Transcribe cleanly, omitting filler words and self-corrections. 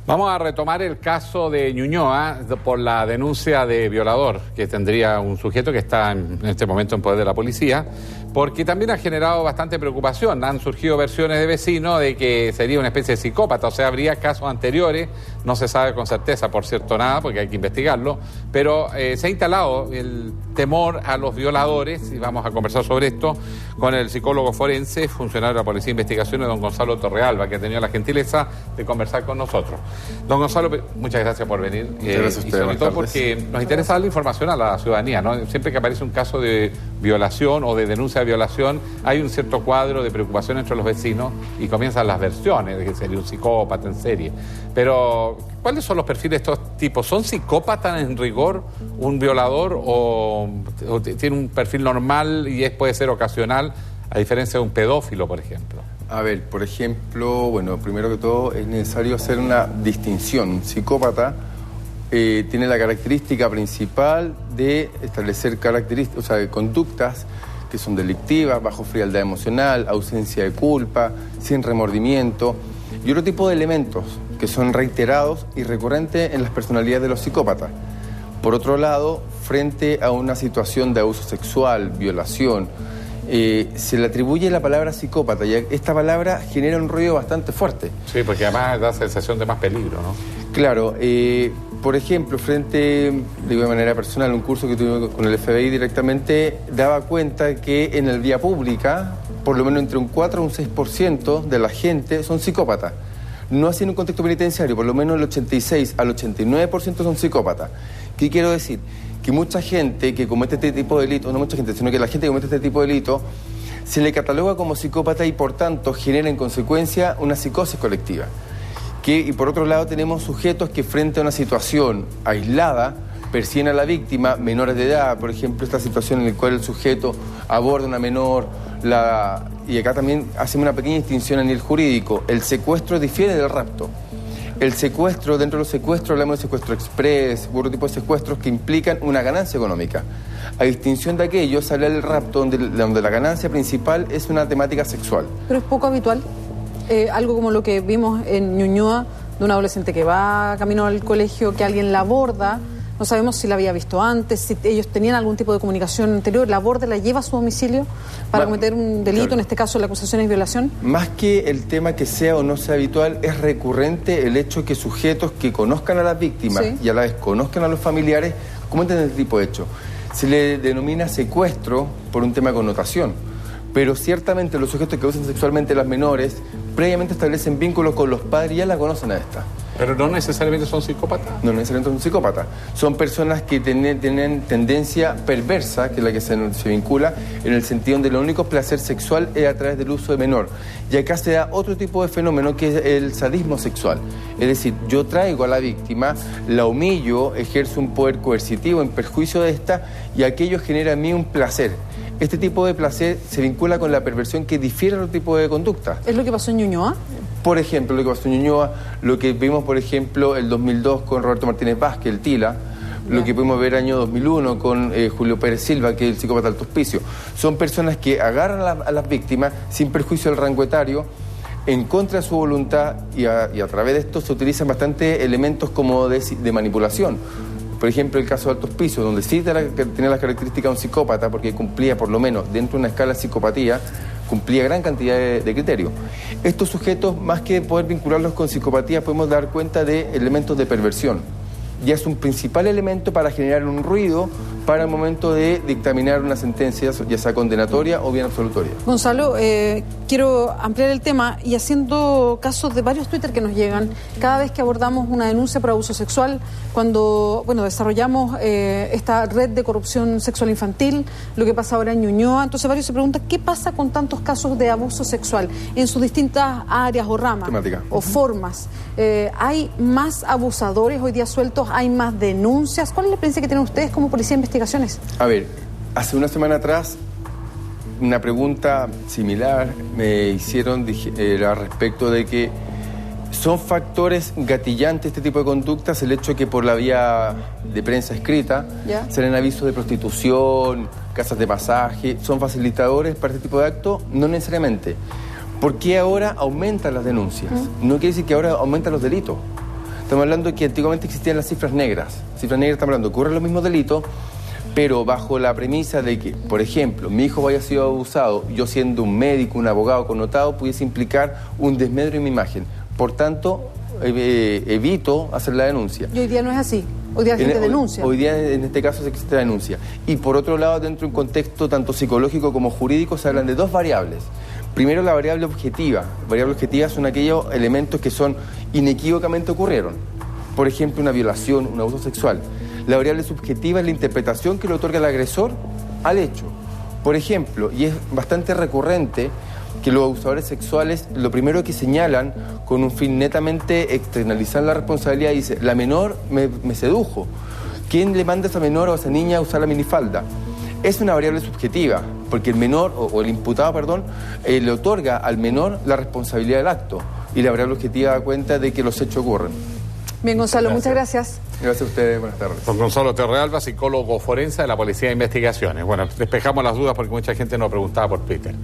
Vamos a retomar el caso de Ñuñoa por la denuncia de violador que tendría un sujeto que está en este momento en poder de la policía, porque también ha generado bastante preocupación. Han surgido versiones de vecinos de que sería una especie de psicópata, o sea, habría casos anteriores, no se sabe con certeza, por cierto, nada, porque hay que investigarlo, pero se ha instalado el temor a los violadores, y vamos a conversar sobre esto con el psicólogo forense, funcionario de la Policía de Investigaciones, don Gonzalo Torrealba, que ha tenido la gentileza de conversar con nosotros. Don Gonzalo, muchas gracias por venir. Gracias a usted, y sobre todo porque nos interesa darle información a la ciudadanía, ¿no? Siempre que aparece un caso de violación o de denuncia de violación, hay un cierto cuadro de preocupación entre los vecinos y comienzan las versiones de que sería un psicópata en serie. Pero, ¿cuáles son los perfiles de estos tipos? ¿Son psicópatas en rigor un violador o tiene un perfil normal y puede ser ocasional, a diferencia de un pedófilo, por ejemplo? A ver, por ejemplo, bueno, primero que todo es necesario hacer una distinción. Un psicópata tiene la característica principal de establecer características, o sea, conductas que son delictivas, bajo frialdad emocional, ausencia de culpa, sin remordimiento y otro tipo de elementos que son reiterados y recurrentes en las personalidades de los psicópatas. Por otro lado, frente a una situación de abuso sexual, violación, se le atribuye la palabra psicópata y esta palabra genera un ruido bastante fuerte. Sí, porque además da sensación de más peligro, ¿no? Claro, por ejemplo, digo de manera personal, un curso que tuve con el FBI directamente daba cuenta que en el vía pública, por lo menos entre un 4 y un 6% de la gente son psicópatas. No así en un contexto penitenciario, por lo menos el 86 al 89% son psicópatas. ¿Qué quiero decir? Que mucha gente que comete este tipo de delitos, no mucha gente, sino que la gente que comete este tipo de delitos, se le cataloga como psicópata y por tanto genera en consecuencia una psicosis colectiva. Y por otro lado tenemos sujetos que frente a una situación aislada persiguen a la víctima, menores de edad, por ejemplo, esta situación en la cual el sujeto aborda a una menor, y acá también hacemos una pequeña distinción a nivel jurídico. El secuestro difiere del rapto. El secuestro, dentro de los secuestros hablamos de secuestro express, u otro tipo de secuestros que implican una ganancia económica. A distinción de aquellos, sale el rapto donde la ganancia principal es una temática sexual. Pero es poco habitual, algo como lo que vimos en Ñuñoa, de un adolescente que va camino al colegio, que alguien la aborda, no sabemos si la había visto antes, si ellos tenían algún tipo de comunicación anterior, la aborda, la lleva a su domicilio para cometer un delito, claro. En este caso la acusación es violación. Más que el tema que sea o no sea habitual, es recurrente el hecho que sujetos que conozcan a las víctimas, sí, y a la vez conozcan a los familiares, cometen este tipo de hecho. Se le denomina secuestro por un tema de connotación, pero ciertamente los sujetos que usan sexualmente a las menores previamente establecen vínculos con los padres y ya la conocen a esta. ¿Pero no necesariamente son psicópatas? No necesariamente son psicópatas. Son personas que tienen tendencia perversa, que es la que se vincula, en el sentido donde el único placer sexual es a través del uso de menor. Y acá se da otro tipo de fenómeno que es el sadismo sexual. Es decir, yo traigo a la víctima, la humillo, ejerzo un poder coercitivo en perjuicio de esta y aquello genera en mí un placer. Este tipo de placer se vincula con la perversión que difiere a otro tipo de conducta. ¿Es lo que pasó en Ñuñoa? Por ejemplo, lo que pasó en Ñuñoa, lo que vimos, por ejemplo, el 2002 con Roberto Martínez Vázquez, el Tila, lo que pudimos ver el año 2001 con Julio Pérez Silva, que es el psicópata alto hospicio. Son personas que agarran a las víctimas sin perjuicio del rango etario, en contra de su voluntad, y a través de esto se utilizan bastante elementos como de manipulación. Por ejemplo, el caso de Alto Hospicio, donde sí tenía las características de un psicópata, porque cumplía, por lo menos, dentro de una escala de psicopatía, cumplía gran cantidad de criterios. Estos sujetos, más que poder vincularlos con psicopatía, podemos dar cuenta de elementos de perversión. Ya es un principal elemento para generar un ruido para el momento de dictaminar una sentencia, ya sea condenatoria o bien absolutoria. Gonzalo, quiero ampliar el tema y haciendo casos de varios Twitter que nos llegan, cada vez que abordamos una denuncia por abuso sexual, cuando desarrollamos esta red de corrupción sexual infantil, lo que pasa ahora en Ñuñoa, entonces varios se preguntan ¿qué pasa con tantos casos de abuso sexual en sus distintas áreas o ramas temática o formas? ¿Hay más abusadores hoy día sueltos? ¿Hay más denuncias? ¿Cuál es la experiencia que tienen ustedes como Policía de Investigaciones? A ver, hace una semana atrás una pregunta similar me hicieron era respecto de que son factores gatillantes este tipo de conductas el hecho de que por la vía de prensa escrita salen avisos de prostitución, casas de pasaje, son facilitadores para este tipo de actos, no necesariamente. ¿Por qué ahora aumentan las denuncias? No quiere decir que ahora aumentan los delitos. Estamos hablando que antiguamente existían las cifras negras. Cifras negras, estamos hablando, ocurren los mismos delitos, pero bajo la premisa de que, por ejemplo, mi hijo haya sido abusado, yo siendo un médico, un abogado connotado, pudiese implicar un desmedro en mi imagen. Por tanto, evito hacer la denuncia. Y hoy día no es así. Hoy día la gente denuncia. Hoy día, en este caso, se existe la denuncia. Y por otro lado, dentro de un contexto tanto psicológico como jurídico, se hablan de dos variables. Primero, la variable objetiva. Variable objetiva son aquellos elementos que son inequívocamente ocurrieron. Por ejemplo, una violación, un abuso sexual. La variable subjetiva es la interpretación que le otorga el agresor al hecho. Por ejemplo, y es bastante recurrente, que los abusadores sexuales lo primero que señalan con un fin netamente externalizar la responsabilidad, dice, la menor me sedujo. ¿Quién le manda a esa menor o a esa niña a usar la minifalda? Es una variable subjetiva, porque el menor, o el imputado, perdón, le otorga al menor la responsabilidad del acto, y la variable objetiva da cuenta de que los hechos ocurren. Bien, Gonzalo, muchas gracias. Gracias a ustedes, buenas tardes. Don Gonzalo Terrealba, psicólogo forense de la Policía de Investigaciones. Bueno, despejamos las dudas porque mucha gente nos preguntaba por Twitter.